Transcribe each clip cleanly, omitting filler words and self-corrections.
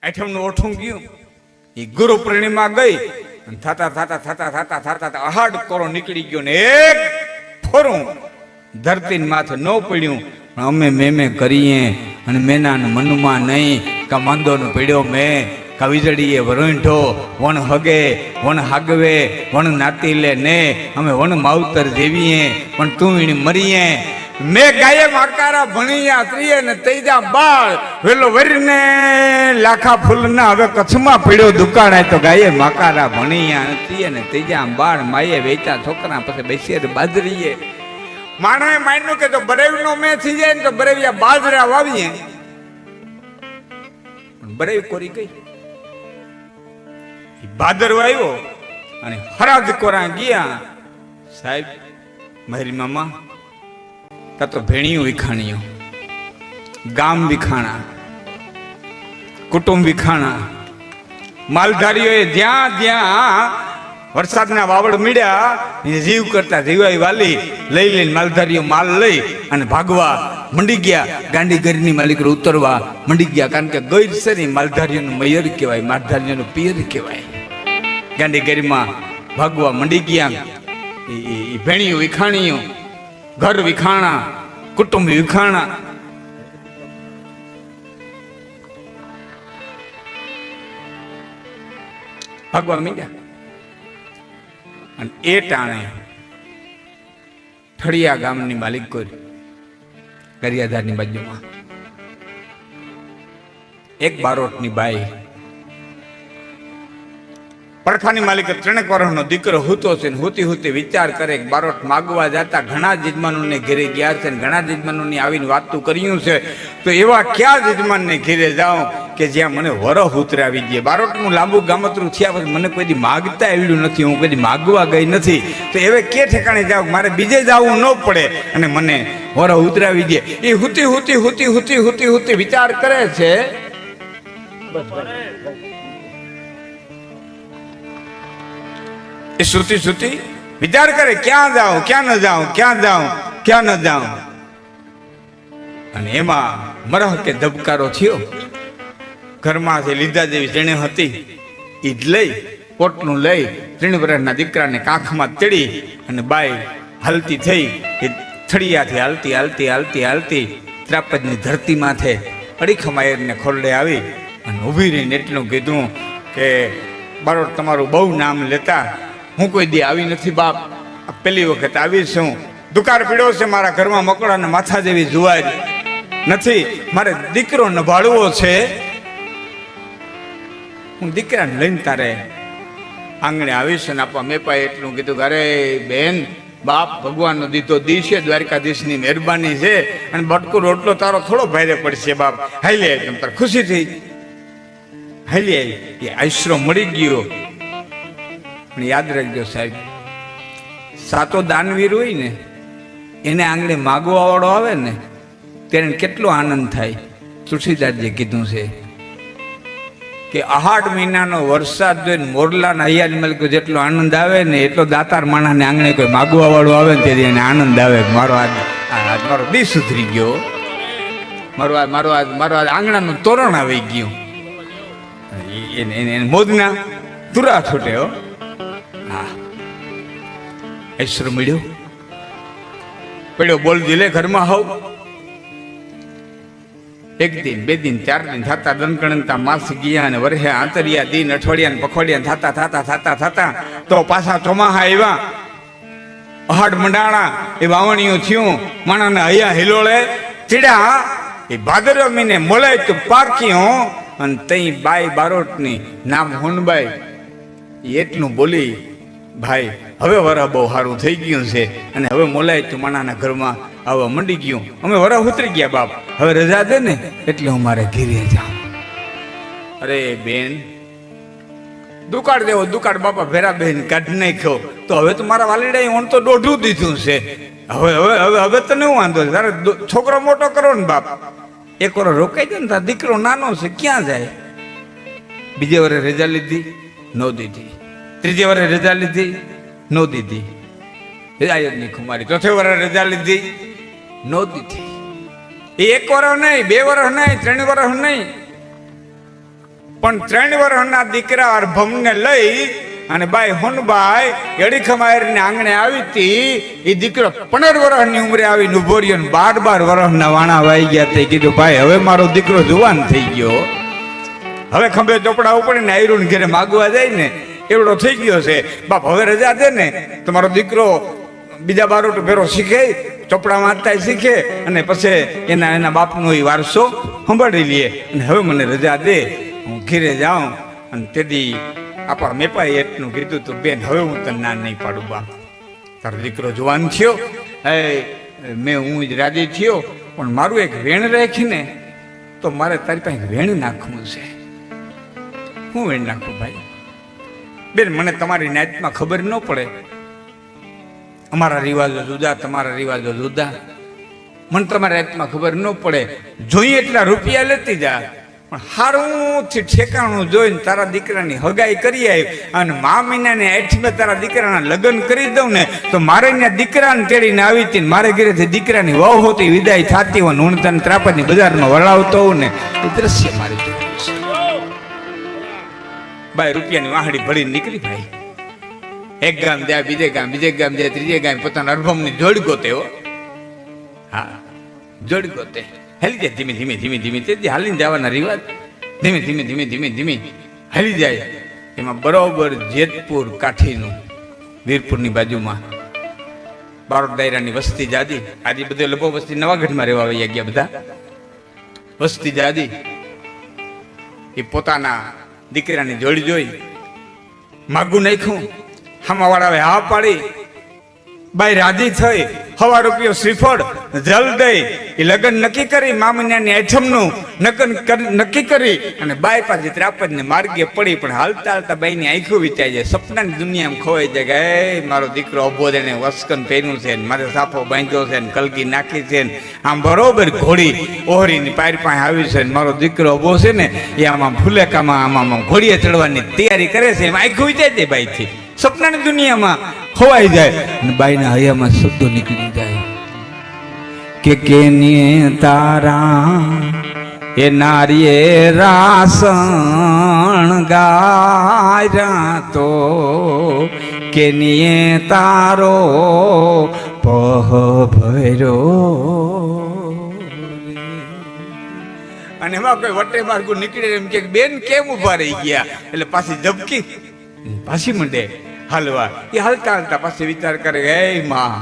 આઠમનું ઓઠું ગયું, એ ગુરુ પૂર્ણિમા ગઈ, થતા થતા થતા થતા થતા અહાડ કોરો નીકળી ગયો ને એક ફોરું ધરતી માથે ન પડ્યું. અમે મેં કરીએ અને મેના મનમાં નહીં કા માંદોનો પીડ્યો મેં કા વીજળીએ વરોંઠો વણ હગે વણ હાગવે વણ નાતી લે ને અમે વણ માવતર દેવીએ પણ તું વીણી મરીએ. મેં ગાયે માકારા ભણીયા ત્રીએ ને તૈજા બાળ વેલો વરીને લાખા ફૂલના હવે કચ્છમાં પડ્યો દુકાળે તો ગાયે માકારા ભણીયા ત્રીએ ને તૈજા બાળ માયે વેચા છોકરા પછી બેસીએ બાજરીએ. માણસે માન્યું કે તો બરેવીનો મેં થઈ જાય ને તો બરેવિયા બાજરા વાવીએ, બરેવી કોરી ગઈ. ભાદરવો આવ્યો અને હરાજ કોરા ગયા. સાહેબ મારી મામા તા તો ભેણિયું વિખાણ્યું, ગામ વિખાણા, કુટુંબ વિખાણા. માલધારીઓએ જ્યાં જ્યાં વરસાદના વાવડ મળ્યા જીવ કરતા જીવાઈ વાલી લઈ લઈને માલધારીઓ માલ લઈ અને ભાગવા મંડી ગયા. ગાંડી ગરીની માલિકો ઉતરવા મંડી ગયા, કારણ કે ગઈર છે ને માલધારીઓનું મૈયર કહેવાય, માલધારીઓનું પિયર કહેવાય. ગાંડી ગરીમાં ભાગવા મંડી ગયા. એ ભેણિયું વિખાણીયું, ઘર વિખાણા, કુટુંબ વિખાણા. ભાગવા માંડ્યા અને એ ટાણે ઠળિયા ગામની માલિક કોઈ ગરિયાધારની બાજુમાં એક બારોટની બાઈ, પડખાની માલિક 3 વર્ષનો દીકરો હૂતો છે ને હુતી હુતી વિચાર કરે કે બારોટ માગવા જતા ઘણા જજમાનોને ઘેરે ગયા છે ને ઘણા જજમાનોને આવીને વાતું કર્યું છે, તો એવા ક્યાં જજમાનને ઘેરે જાઉં કે જ્યાં મને વરહ ઉતરાવી દે. બારોટનું લાંબુ ગામતરું થયા પછી મને કોઈ દી માગતા આવડ્યું નથી, હું કોઈ દી માગવા ગઈ નથી, તો હવે કે ઠેકાણે જાઉં, મારે બીજે જવું ન પડે અને મને વરહ ઉતરાવી દે. એ હુતી હુતી હુતી હુતી હુતી હુતી વિચાર કરે છે. એ સુતી સુતી વિચાર કરે ક્યાં જાઉં ક્યાં ન જાઉં, ક્યાં જાઉં ક્યાં ન જાઉં. અને એમાં મરહ કે ધબકારો થયો. ઘરમાંથી લીધા જેવી જેણે હતી એ જ લઈ પોટનું લઈ 3 વર્ષના દીકરાને કાંખમાં તેડી અને બાઈ હાલતી થઈ. એ થળિયાથી હાલતી હાલતી હાલતી હાલતી ત્રાપજની ધરતી માથે અડીખમાયરને ખોરડે આવી અને ઊભી રહીને એટલું કીધું કે બારોટ તમારું બહુ નામ લેતા, હું કોઈ દી આવી નથી બાપ, પહેલી વખત આવી છું. દુકાળ પીડ્યો છે મારા ઘરમાં, મકોડાને માથા જેવી જુવાર નથી, મારે દીકરો નભાળવો છે. હું દીકરાને લઈને તારે આંગણે આવીશ ને આપવા. મેં પાસે એટલું કીધું કે અરે બેન બાપ ભગવાનનો દીધો દી છે, દ્વારકાધીશની મહેરબાની છે, અને બટકું રોટલો તારો થોડો ભારે પડશે બાપ, હાલી આવી. તારે ખુશી થઈ હાલી આવી. એ આશરો મળી ગયો. પણ યાદ રાખજો સાહેબ, સાતો દાનવીર હોય ને એને આંગણે માગવા વાળો આવે ને તેને કેટલો આનંદ થાય. તુલસીદાસજીએ કીધું છે કે 8 મહિનાનો વરસાદ જોઈને મોરલાના હૈયાની મલકો જેટલો આનંદ આવે ને એટલો દાતાર માણસને આંગણે કોઈ માગવા વાળો આવે ને તેથી એને આનંદ આવે. મારો મારો દી સુધરી ગયો, મારો આજ આંગણાનું તોરણ આવી ગયું. એને મોદના તુરા છૂટે. હો હા, ઐશ્વર મળ્યો પડ્યો બોલ દિલે ઘરમાં હોવ. 1 દિન 2 દિન 4 દિન થતા દનકણતા માસ ગયા અને વર્ષે આંતરિયા દિન અઠવાડિયા ને પખવાડિયા થતા થતા થતા થતા તો પાછા ચોમાહા આવ્યા. અહાડ મંડાણા એ વાવણીઓ થયું, માણાને હૈયા હિલોળે ચીડા. એ ભાદરવા મહિને મોલાય તો પાક્યો અને તઈ બાઈ બારોટની નામ હોનબાઈ એટલું બોલી ભાઈ હવે વરહ બહુ સારું થઈ ગયું છે અને હવે મોલાય તો માણાના ઘરમાં આવવા મંડી ગયું. અમે વરહ ઉતરી ગયા બાપ, હવે રજા દે ને એટલે હું મારે ઘેરે જાઉં. અરે બેન દુકાળ દેવો દુકાળ બાપા ભેરા બેન કાઢી નાખ્યો, તો હવે તો મારા વાલીડાએ ઓણ તો દોઢું દીધું છે. હવે હવે હવે હવે તો નહીં વાંધો, તારે છોકરો મોટો કરો ને બાપ. 1 વર્ષ રોકાઈ જાય ને તાર દીકરો નાનો છે ક્યાં જાય. બીજે વર્ષે રજા લીધી ન દીધી, 3જે વર્ષે રજા લીધી ન દીધી, નહીં ખુમારી 4થે વર્ષે રજા લીધી ન દીધી. એ 1 વર્ષ નહીં, 2 વર્ષ નહીં, 3 વર્ષ નહીં, પણ 3 વર્ષના દીકરા અર્ભમને લઈ અને બાઈ હોનબાઈ એડી ખમાયરને આંગણે આવી હતી. એ દીકરો 15 વર્ષની ઉંમરે આવીને ઉભો રહ્યો ને 12 વર્ષના વાણા વાઈ ગયા. તે કીધું ભાઈ હવે મારો દીકરો જુવાન થઈ ગયો, હવે ખંભે ચોપડા ઉપડે ને આયરું ઘરે માગવા જાય ને એવડો થઈ ગયો છે. બાપ હવે રજા દે ને તમારો દીકરો બીજા બારોટ ફેરો શીખે, ચોપડા વાંચતા શીખે અને પછી એના બાપનો એ વારસો સંભાળી લે. અને હવે મને રજા દે, હું ઘીરે જાઉં. અને તેથી આપણા મેપાએ એટલું કીધું તો બેન હવે હું તને ના નહીં પાડું બાપ, તારો દીકરો જવાન થયો, મેં હું જ રાજી થયો, પણ મારું એક વેણ રાખીને તો મારે તારી પાસે વેણ નાખવું છે. હું વેણ નાખું ભાઈ? બેન મને તમારી નાતમાં ખબર ન પડે, અમારા રિવાજો જુદા, તમારા રિવાજો જુદા, મને તમારી નાતમાં ખબર ન પડે. જોઈએ એટલા રૂપિયા લેતી જા, પણ હારુંથી ઠેકાણું જોઈને તારા દીકરાની હગાઈ કરી આવી અને મા મહિનાની 8 તારા દીકરાના લગ્ન કરી દઉં ને તો મારે ત્યાં દીકરાને તેડીને આવી હતી, મારે ઘરેથી દીકરાની વહુ હોતી વિદાય થતી હોય, હું તને ત્રાપદની બજારમાં વળાવતો હોઉં ને એ દ્રશ્ય મારી જોયું છે. બાય રૂપિયાની વાહડી ભરીને નીકળી ભાઈ, એક ગામ જાય, બીજે ગામ જાય, ત્રીજે ગામ પોતાના અર્ભમની જોડ ગોતે હો. હા, જોડ ગોતે હાલી જાય ધીમે ધીમે તેથી હાલીને જવાના રિવાજ ધીમે ધીમે હાલી જાય. એમાં બરોબર જેતપુર કાઠીનું વીરપુરની બાજુમાં બારોટ દાયરાની વસ્તી જાદી, આજે બધે લોકો વસ્તી નવાગઢમાં રહેવા આવી ગયા, બધા વસ્તી જાદી. એ પોતાના દીકરાની જોડી જોઈ માગું નાખ્યું, હામાવાળાએ હા પાડી, બાઈ રાજી થઈ, 1.5 રૂપિયો શ્રીફળ જલ દઈ એ લગ્ન નક્કી કરી, મામન્યાની આઠમનું નક્કી કરી અને બાઈ પાસે ત્રાપદને માર્ગે પડી. પણ હાલતા હાલતા બાઈની આંખો વિચાઈ જાય, સપનાની દુનિયામાં ખોવાઈ જાય કે મારો દીકરો અભો એને વસ્કન પહેર્યું છે, મારે સાફો બાંધ્યો છે ને કલકી નાખી છે ને આમ બરોબર ઘોડી ઓહરીની પાર પાસે આવી છે, મારો દીકરો અભો છે ને એ આમાં ફુલેકામાં આમાં ઘોડીએ ચડવાની તૈયારી કરે છે. એમ આંખો વિચાઈ જાય બાઈથી, સપનાની દુનિયામાં ખોવાઈ જાય. અને બાઈના હૈયામાં શબ્દો નીકળી જાય કે કેની તારા એ નારીએ રાસણ ગાયા તો કેનીએ તારો પહ ભર્યો. અને એમાં કોઈ વટે માર્ગું નીકળે એમ કે બેન કેમ ઉભા રહી ગયા, એટલે પાછી ઝબકી પાછી મંડે હાલવા. એ હાલતા હાલતા પાછી વિચાર કરે હે માં,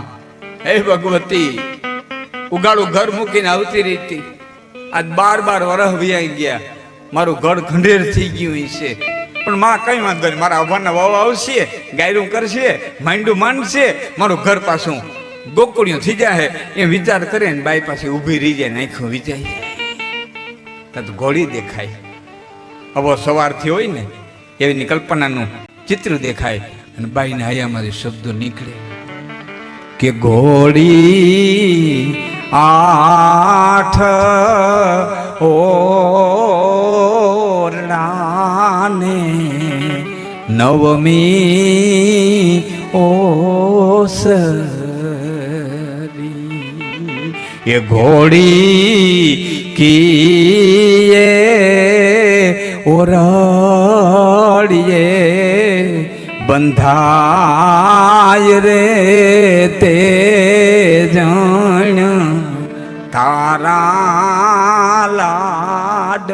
હે ભગવતી, ઉગાડું ઘર મૂકીને આવતી રહી, આજ 12 વર્ષ વ્યાઈ ગયા, મારું ઘર ખંડેર થઈ ગયું છે, પણ માં કઈ વાંધો નહીં, મારા અભાના વાવ આવશે, ગાયરું કરશે, માંડું માંડશે, મારું ઘર પાછું ગોકુળિયું થઈ જાય. એ વિચાર કરે ને બાઈ પાસે ઊભી રહી જાય, નાખ્યું વિચારી જાય તો ઘોડી દેખાય, હવે સવારથી હોય ને એની કલ્પનાનું ચિત્ર દેખાય. અને બાઈના હૈયામાંથી શબ્દો નીકળે કે ઘોડી 8 ઓરડાને 9મી ઓસરી, એ ઘોડી કીએ ઓરડીએ બંધાય રે તે જાણ તારા લાડ.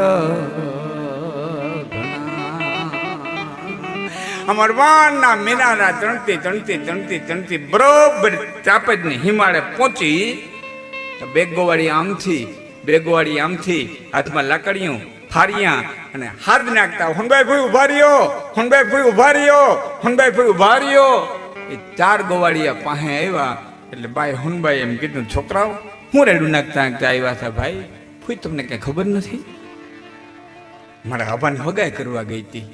અમાર વાનના મીનાના ચણતી બરોબર ચાપજની હિમાળે પહોંચી તો બેગોવાળી આમથી હાથમાં લાકડીયું ફારિયા અને હાથ નાખતા હોનભાઈ ભાઈ ઉભા રહ્યો, હોનભાઈ ભાઈ ઉભા રહ્યો, હોનભાઈ ભાઈ ઉભા રહ્યો. એ 4 ગોવાળિયા પાસે આવ્યા એટલે બાઈ હોનભાઈ એમ કીધું, છોકરાઓ હું રેડું નાખતા આવ્યા હતા ભાઈ, ફૂઈ તમને કઈ ખબર નથી, મારા હવાને હગાઈ કરવા ગઈ હતી,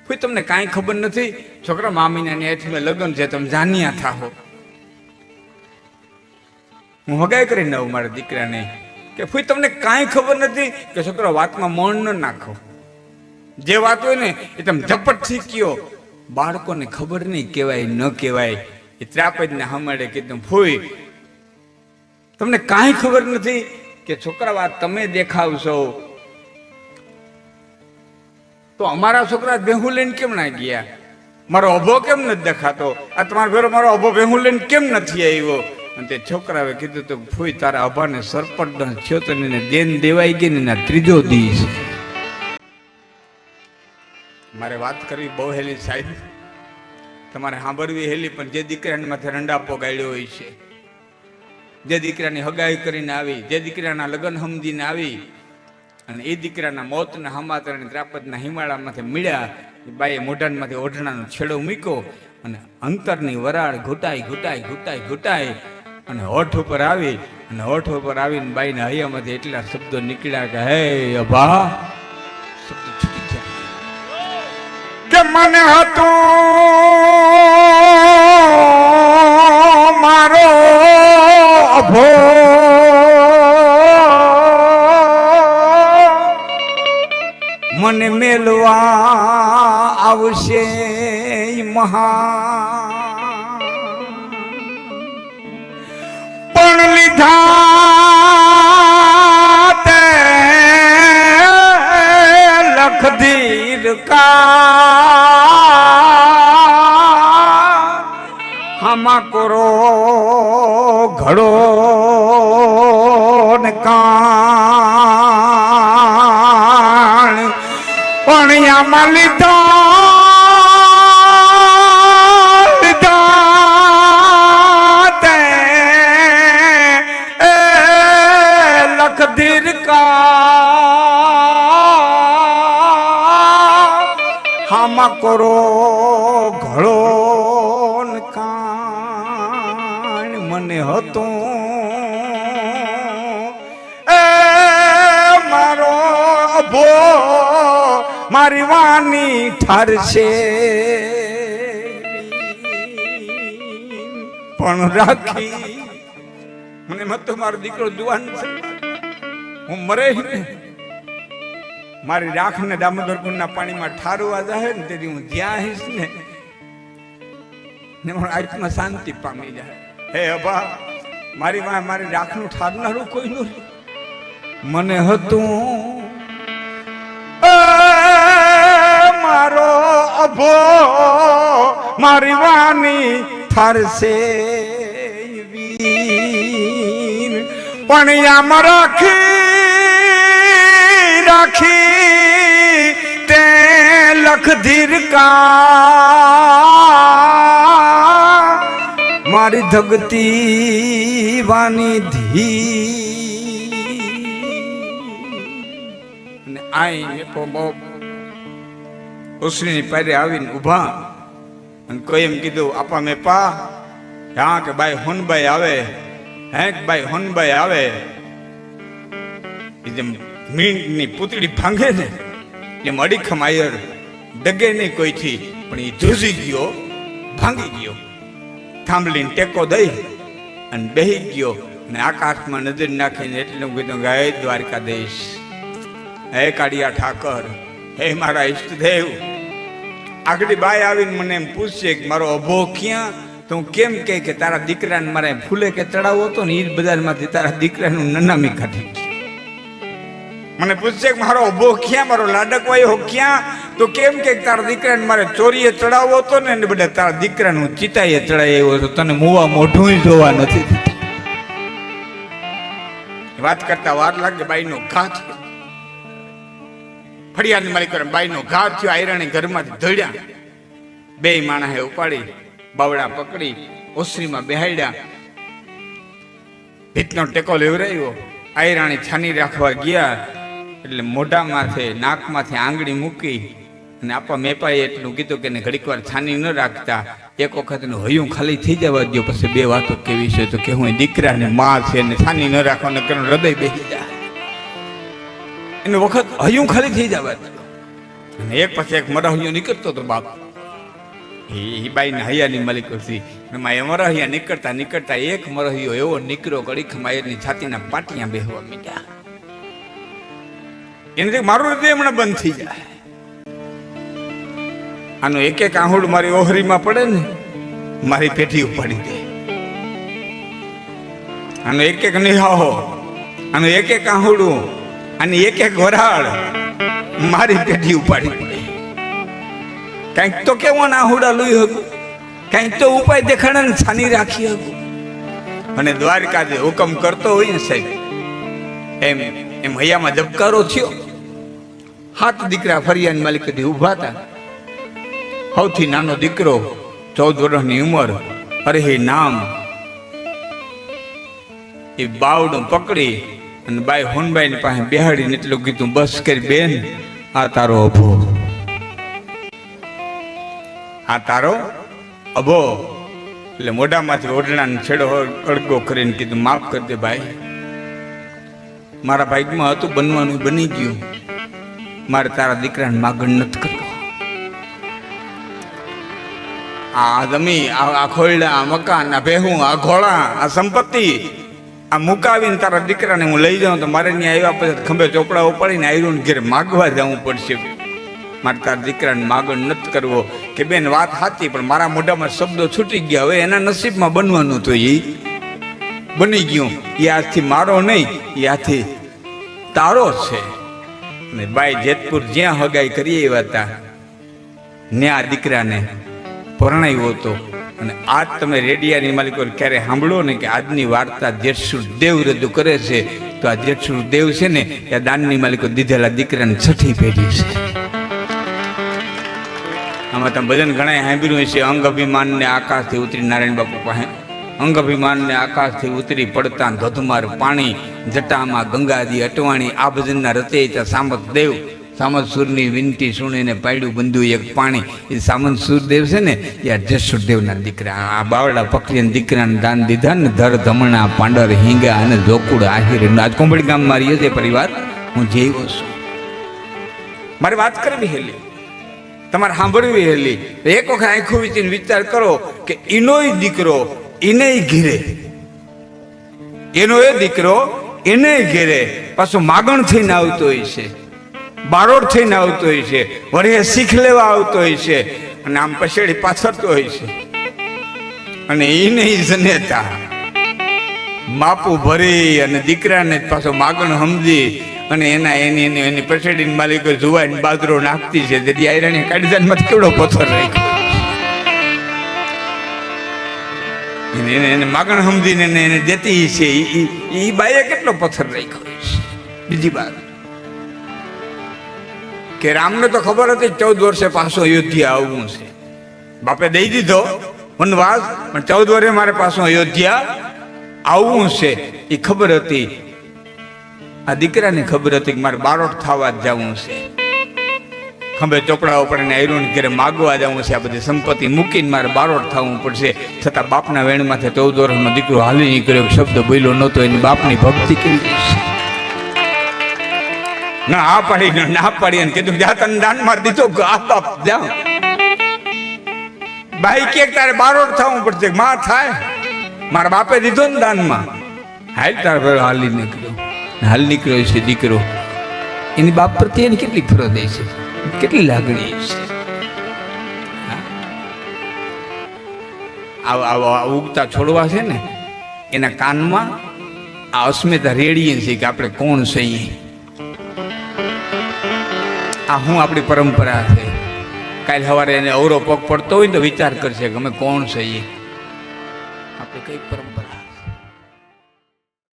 ફૂઈ તમને કાંઈ ખબર નથી, છોકરા મામીના એઠમાં લગ્ન છે, તમે જાન્યા થાહો, હું હગાઈ કરીને આવું મારા દીકરાને. કે ફૂઈ તમને કાંઈ ખબર નથી કે છોકરો વાતમાં મણ ન નાખો, જે વાત હોય ને એ તમે ઝપટ શીખ્યો, બાળકોને ખબર નહીં કહેવાય ન કહેવાય. એ ત્રાપજને સાંભળે કીધું, ફૂઈ તમને કાંઈ ખબર નથી કે છોકરા વાત તમે દેખાવશો, તો અમારા છોકરા ભેહું લઈને કેમ ના ગયા? મારો અભો કેમ નથી દેખાતો? આ તમારા ઘરે મારો અભો ભેહું લઈને કેમ નથી આવ્યો? અને તે છોકરાએ કીધું તો ફૂઈ તારા અભાને સરપંચ થયો તો એને દેન દેવાઈ ગઈ ને એના ત્રીજો દિવસ. મારે વાત કરવી બહુ હેલી સાહેબ, તમારે સાંભળવી હેલી, પણ જે દીકરાને માથે રંડાપો ગાળ્યો હોય છે, જે દીકરાની હગાઈ કરીને આવી, જે દીકરાના લગ્ન સમજીને આવી અને એ દીકરાના મોતના હમાતરાની ત્રાપતના હિમાળામાંથી મળ્યા, બાઈએ મોઢામાંથી ઓઢણાનો છેડો મૂક્યો અને અંતરની વરાળ ઘૂંટાઈ ઘૂંટાઈ ઘૂંટાઈ ઘૂંટાઈ અને હોઠ ઉપર આવી, અને હોઠ ઉપર આવીને બાઈના હૈયામાંથી એટલા શબ્દો નીકળ્યા કે હે અભા, શબ્દ છૂટી ગયા કે મને હતું મારો અભો મને મેલવા આવશે મહા, પણ લીધા તે લખધીર કા હામા કોરો ઘડો ને કાણ પણ આમાં લીધા તે લખધીર કા હામા કોરો ઘડો ને કાણ મને હતો મારો અભો મારી વાની ઠરશે પણ રાખી મને મત મારો દીકરો જુવાન છે, હું મરે ને મારી રાખ ને દામોદર કુંડના પાણીમાં ઠારવા જાય ને તેથી હું જ્યાં આવીશ ને મારો આત્મા શાંતિ પામી જાય. હે અભા, મારી મારી રાખનું ઠારનારું કોઈ નથી. મને હતું મારો અભો મારી વાની ઠરશે વીર પણ આમ રાખી તે લખધીર કા મારી ધગતી વાની ધી અને આઈ એકો બહુ ઉસરીની પારે આવીને ઊભા અને કોઈ એમ કીધું આપા મેં પા હા કે ભાઈ હોનભાઈ આવે, હે કે ભાઈ હોનભાઈ આવે. જેમ મીંડની પૂતળી ભાંગે ને એમ અડીખમ આયર ડગે નહીં કોઈથી, પણ એ ધ્રુજી ગયો, ભાંગી ગયો, થાંભલીને ટેકો દઈ અને બેહી ગયો અને આકાશમાં નજર નાખીને એટલું કીધું કે હે દ્વારકાધીશ, હે કાળિયા ઠાકર, હે મારા ઈષ્ટદેવ. આગળી બાઈ આવીને મને એમ પૂછશે કે મારો અભો ક્યાં? તો હું કેમ કે તારા દીકરાને મારે ફૂલે કે ચડાવો હતો ને એ જ બજારમાંથી તારા દીકરાનું નનામી કાઢી. મને પૂછશે કે મારો અભો ક્યાં, મારો લાડકવાયો ક્યાં? તો કેમ કે તારા દીકરાને મારે ચોરીએ ચડાવવો હતો ને એને બધા તારા દીકરાનું ચિતાએ ચડાવ્યો હતો, તને મુવા મોઢું જોવા નથી. વાત કરતા વાર લાગે, બાઈનો ઘા થયો, ફળિયાની માલિક બાઈનો ઘા થયો, આયરાણી ઘરમાંથી ધોડ્યા, બે માણસે ઉપાડી બાવડા પકડી ઓસરીમાં બેહાડ્યા, ભીતનો ટેકો લેવરાયો. આયરાણી છાની રાખવા ગયા એટલે મોઢામાંથી નાકમાંથી આંગળી મૂકી અને આપા મેપાએ એટલું કીધું કે ઘડીક વાર છાની ન રાખતા, એક વખત હૈયું ખાલી થઈ જવા દો, પછી બે વાતો કેવી છે તો કે હું દીકરાને માં છે ને છાની ન રાખવાને કારણ હૃદય બેસી જાય, એનો વખત હૈયું ખાલી થઈ જવા દો. અને એક પછી એક મરહૈયો નીકળતો હતો બાપ, એ બાઈના હૈયાની માલિક હતી. એમાં મરહૈયા નીકળતા નીકળતા એક મરહૈયો એવો નીકળ્યો કડીક માયરની છાતીના પાટિયા બેહવા મીડ્યા. એને મારું હૃદય હમણાં બંધ થઈ જાય. આનો એક એક આહુડ મારી ઓહરીમાં પડે ને મારી પેઠી ઉપાડી દે. આનો એક એક નિહાહો, આનો એક એક આહુડું, આની એક એક વરાળ મારી પેઠી ઉપાડી દે. કંઈક તો કેવો ના હુડા લોહી હતું, કંઈક તો ઉપાય દેખાડા ને છાની રાખી હતું. અને દ્વારકાથી હુકમ કરતો હોય ને સાહેબ, એમ એમ હૈયામાં જબકારો થયો. 7 દીકરા ફરિયાની માલિકેથી ઊભા હતા. સૌથી નાનો દીકરો 14 વર્ષની ઉંમર, અરે હે નામ, એ બાવડું પકડી અને બાઈ હોનબાઈ ની પાસે બેહાડીને એટલું કીધું, બસ કરી બેન, આ તારો અભો, આ તારો અભો. એટલે મોઢામાંથી ઓઢણાનો છેડો અડગો કરીને કીધું, માફ કરી દે ભાઈ, મારા ભાગ્યમાં હતું બનવાનું બની ગયું, મારે તારા દીકરાને માગણ નથી કરવો. આ જમી, આ ખોયડા, આ મકાન, આ ભેહું, આ ઘોડા, આ સંપત્તિ આ મુકાવીને તારા દીકરાને હું લઈ જાઉં તો મારે ત્યાં આવ્યા પછી ખંભે ચોપડાઓ પડીને આયરું ઘેર માગવા જવું પડશે. મારે તારા દીકરાને માગણ નથી કરવો. કે બેન વાત સાચી, પણ મારા મોઢામાં શબ્દો છૂટી ગયા, હવે એના નસીબમાં બનવાનું તો એ બની ગયું. એ આજથી મારો નહીં, એ આથી તારો છે. અને બાઈ જેતપુર જ્યાં હગાઈ કરી આવ્યા હતા ત્યાં દીકરાને પરણાવ્યો હતો. અને આજ તમે રેડિયાની માલિકો ક્યારે સાંભળો ને કે આજની વાર્તા જેઠસુર દેવ રજૂ કરે છે, તો આ જેઠસુર દેવ છે ને એ દાનની માલિકો દીધેલા દીકરાની 6ઠી પેઢી છે. આમાં તમે ભજન ઘણા સાંભળ્યું છે, અંગ અભિમાન ને આકાશથી ઉતરી, નારાયણ બાપુ પાસે, અંગ અભિમાન ને આકાશથી ઉતરી પડતા ધોધમાર પાણી, જટામાં ગંગાજી અટવાણી. આ ભજનના રચયિતા સામત દેવ, સામંત સુરની વિનંતી સુણીને પાડ્યું બંધુ એક પાણી. એ સામંત સુરદેવ છે ને એ આ જસુરદેવના દીકરા. આ બાવડા પકડીને દીકરાને દાન દીધા ને, ધર ધમણા પાંડર હિંગા અને જોકુડ આહિર. આજ કોંબડી ગામ મારી તે પરિવાર હું જેવો છું. મારે વાત કરવી હેલી, તમારે સાંભળવી હેલી. એક વખત આંખું વીચીને વિચાર કરો કે એનોય દીકરો એને ઘેરે, એનો એ દીકરો એને ઘેરે પાછો માગણ થઈને આવતો હોય છે, બારોડ થઈને આવતો હોય છે, વળે શીખ લેવા આવતો હોય છે, અને આમ પછેડી પાછળતો હોય છે. અને એને જનેતા માપું ભરી અને દીકરાને પાછો માગણ સમજી અને એની પછેડીની માલિકો જુવાઈને બાજરો નાખતી છે. તેથી આયરાને કાઢીદાનમાં કેવડો પથ્થર રાખ્યો, એને માગણ સમજીને એને દેતી છે. એ બાઈએ કેટલો પથ્થર રાખ્યો છે. બીજી વાત કે રામને તો ખબર હતી 14 વર્ષે પાછો અયોધ્યા આવવું છે. બાપે દઈ દીધો વનવાસ, પણ 14 વર્ષે મારે પાછો અયોધ્યા આવવું છે એ ખબર હતી. આ દીકરાને ખબર હતી કે મારે બારોટ થવા જ જવું છે, ખંભે ચોપડાઓ પડે આયરોન ઘરે માગવા જવું છે, આ બધી સંપત્તિ મૂકીને મારે બારોટ થવું પડશે. છતાં બાપના વેણમાંથી 14 વર્ષનો દીકરો હાલી નીકળ્યો, શબ્દ બોલ્યો નહોતો. એની બાપની ભક્તિ કેવી છે. ના પાડી અને કીધું જા તને દાન માર દીધો, આ બાપ જા. ભાઈ કે તારે બારોટ થવું પડશે. માં થાય, મારા બાપે દીધો ને દાનમાં, હાલ તાર હાલી નીકળ્યો. હાલ નીકળ્યો છે દીકરો. એની બાપ પ્રત્યે એની કેટલી ફરજ છે, કેટલી લાગણી છે. આવા ઉગતા છોડવા છે ને એના કાનમાં આ અસ્મિતા રેડીએ છે કે આપણે કોણ છીએ. આ હું આપણી પરંપરા છે. કાલ સવારે એને અવરો પગ પડતો હોય ને તો વિચાર કરશે કે અમે કોણ છીએ, આપણે કઈ પરંપરા.